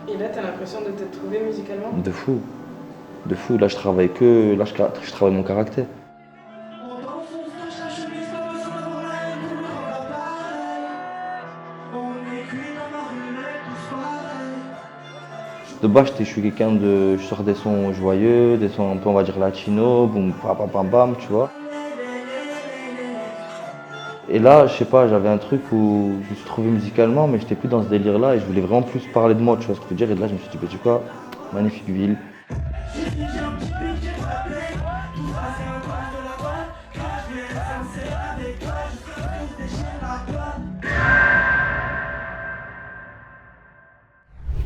Et là, t'as l'impression de t'être trouvé musicalement? De fou, de fou. Là, je travaille que. Là, je travaille mon caractère. De base, je suis quelqu'un de. Je sors des sons joyeux, des sons un peu, on va dire, latino, boum, pam, pam, pam, bam, tu vois. Et là, je sais pas, j'avais un truc où je me suis trouvé musicalement, mais j'étais plus dans ce délire-là et je voulais vraiment plus parler de moi, tu vois ce que je veux dire. Et là, je me suis dit, bah, tu sais quoi, magnifique ville.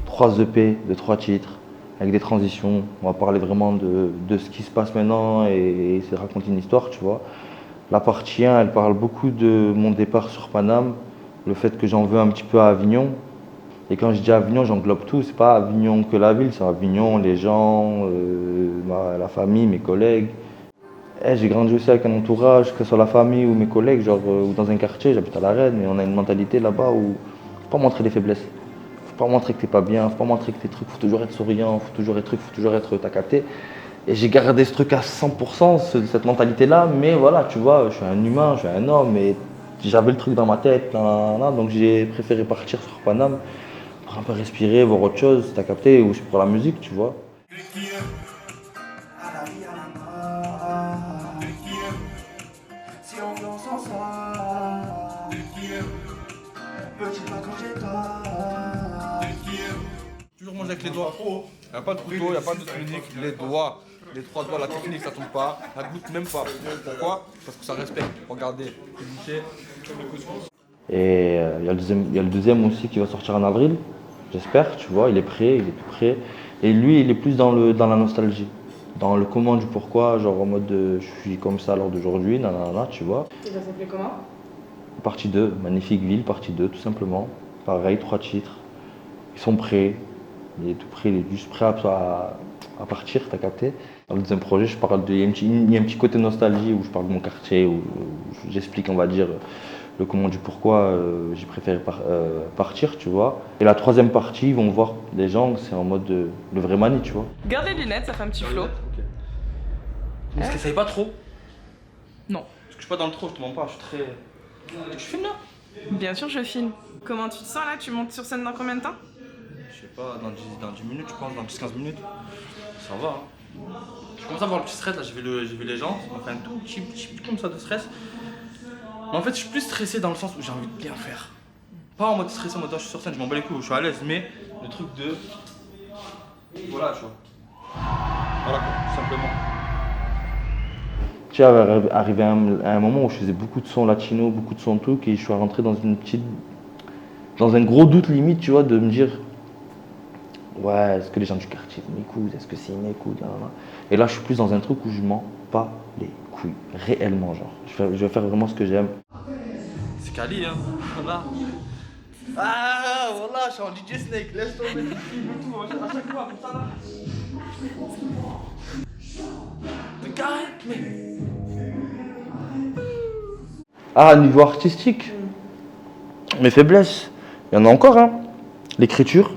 Trois EP de trois titres, avec des transitions. On va parler vraiment de ce qui se passe maintenant et essayer de raconter une histoire, tu vois. La partie 1, elle parle beaucoup de mon départ sur Paname, le fait que j'en veux un petit peu à Avignon. Et quand je dis Avignon, j'englobe tout. C'est pas Avignon que la ville, c'est Avignon, les gens, la famille, mes collègues. J'ai grandi aussi avec un entourage, que ce soit la famille ou mes collègues, genre, ou dans un quartier, j'habite à La Reine, et on a une mentalité là-bas où faut pas montrer les faiblesses. Faut pas montrer que t'es pas bien, faut pas montrer que t'es truc, faut toujours être souriant, faut toujours être truc, faut toujours être t'as capté. Et j'ai gardé ce truc à 100%, cette mentalité-là, mais voilà, tu vois, je suis un humain, je suis un homme, et j'avais le truc dans ma tête, nanana, donc j'ai préféré partir sur Paname pour un peu respirer, voir autre chose, t'as capté, ou pour la musique, tu vois. Toujours manger avec les doigts. Il n'y a pas de couteau, il n'y a pas de technique. Les doigts, les trois doigts, la technique, ça tombe pas. Ça goûte même pas. Pourquoi? Parce que ça respecte. Regardez, boucher. Et il y a le deuxième aussi qui va sortir en avril, j'espère, tu vois, il est prêt, il est tout prêt. Et lui, il est plus dans la nostalgie, dans le comment du pourquoi, genre en mode je suis comme ça à l'heure d'aujourd'hui, nanana, tu vois. Il va s'appeler comment? Partie 2, Magnifique Ville, partie 2, tout simplement. Pareil, trois titres. Ils sont prêts, il est tout prêt, il est juste prêt à partir, t'as capté. Dans le deuxième projet, je parle il y a un petit côté nostalgie où je parle de mon quartier, où j'explique, on va dire, le comment du pourquoi j'ai préféré partir, tu vois. Et la troisième partie, ils vont voir les gens, c'est en mode le vrai Mani, tu vois. Garde les lunettes, ça fait un petit flow. Ne se réessaye pas trop. Non. Parce que je suis pas dans le trop, je te mens pas, je suis très. Tu filmes là? Bien sûr, je filme. Comment tu te sens là? Tu montes sur scène dans combien de temps? Je sais pas, dans 10 minutes, je pense, dans 10-15 minutes. Ça va, hein. Je commence à avoir le petit stress là, j'ai vu les gens, ça m'a fait un tout petit comme ça de stress. Mais en fait, je suis plus stressé dans le sens où j'ai envie de bien faire. Pas en mode stressé, en mode je suis sur scène, je m'en bats les couilles, je suis à l'aise, mais le truc de. Voilà, tu vois. Voilà quoi, tout simplement. Tu sais, arrivé à un moment où je faisais beaucoup de sons latino, beaucoup de sons tout, et je suis rentré dans un gros doute limite, tu vois, de me dire, ouais, est-ce que les gens du quartier m'écoutent, est-ce que c'est une écoute, nanana. Et là, je suis plus dans un truc où je m'en bats les couilles, réellement, genre. Je vais faire vraiment ce que j'aime. C'est Kali, hein. Voilà. Ah, voilà, je suis en DJ Snake, laisse tomber, tu filmes et tout, à chaque fois, comme ça là. Mais carré, mais. Ah, niveau artistique, mes faiblesses, il y en a encore, hein. L'écriture.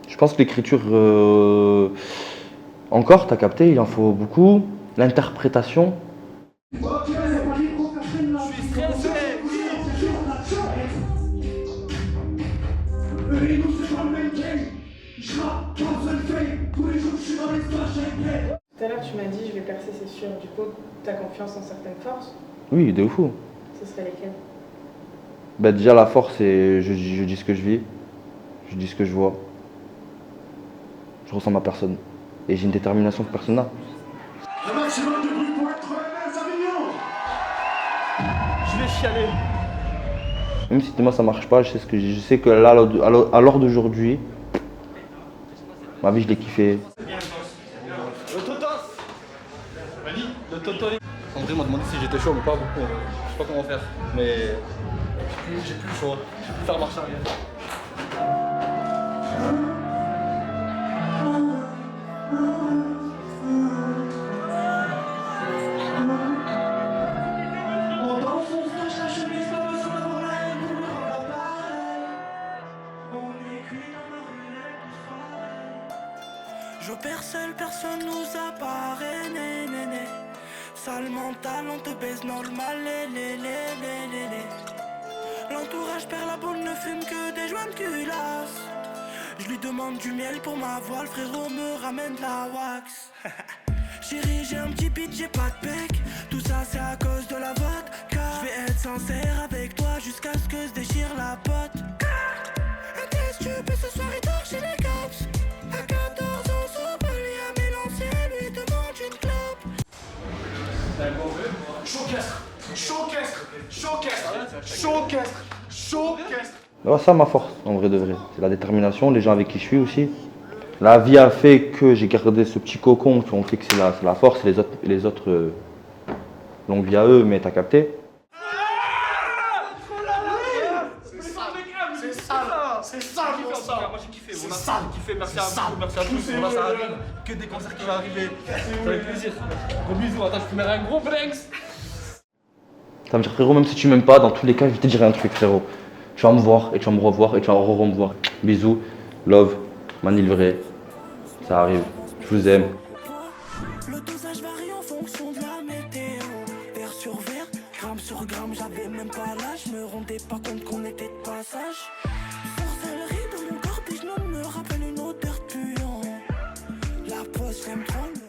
Je pense que l'écriture, encore, t'as capté, il en faut beaucoup. L'interprétation. Tout à l'heure, tu m'as dit je vais percer, c'est sûr. Du coup, t'as confiance en certaines forces? Oui, de fou. Ce serait lesquelles? Bah, déjà, la force, c'est je dis ce que je vis, je dis ce que je vois. Je ressemble à personne. Et j'ai une détermination que personne n'a. Un maximum de bruit pour être Avignon. Je vais chialer. Même si demain ça marche pas, je sais ce que je sais que là, à l'heure d'aujourd'hui, ma vie je l'ai kiffé. Le Totos. Le Totori. André m'a demandé si j'étais chaud, mais pas beaucoup. Je sais pas comment faire. Mais j'ai plus le choix. Je peux faire marche arrière. J'opère seul, personne nous a parrainé, néné. Sale mental, on te baise normal, L'entourage perd la boule, ne fume que des joints de culasse. Je lui demande du miel pour ma voile, frérot me ramène de la wax. Chérie, j'ai un petit beat, j'ai pas de bec. Tout ça c'est à cause de la vodka. Je vais être sincère avec toi jusqu'à ce que se déchire la pote. Un test tube et ce soir il dort chez les cops. À 14 ans, son palier à l'ancien lui demande une clope. Showcastre, showcastre, showcastre, showcastre, showcastre. Alors ça ma force en vrai de vrai, c'est la détermination, les gens avec qui je suis aussi. La vie a fait que j'ai gardé ce petit cocon qui ont fait que c'est la force et les autres longue vie à eux, mais t'as capté. C'est ça, Moi j'ai kiffé, on a kiffé, merci à tous, on a ça arrive, que des concerts qui vont arriver, ça fait plaisir. Gros bisous, attends, je te mets un gros brinks. Ça me dire frérot, même si tu m'aimes pas, dans tous les cas je vais te dire un truc frérot. Tu vas me voir et tu vas me revoir et tu vas me voir. Bisous, love, Manil vrai, ça arrive, je vous aime. Le dosage varie en fonction de la météo. Verre sur verre, gramme sur gramme, j'avais même pas l'âge. Je me rendais pas compte qu'on était de passage. Sorcellerie dans mon corps, puis je me rappelle une odeur de puant. La pause, j'aime trop.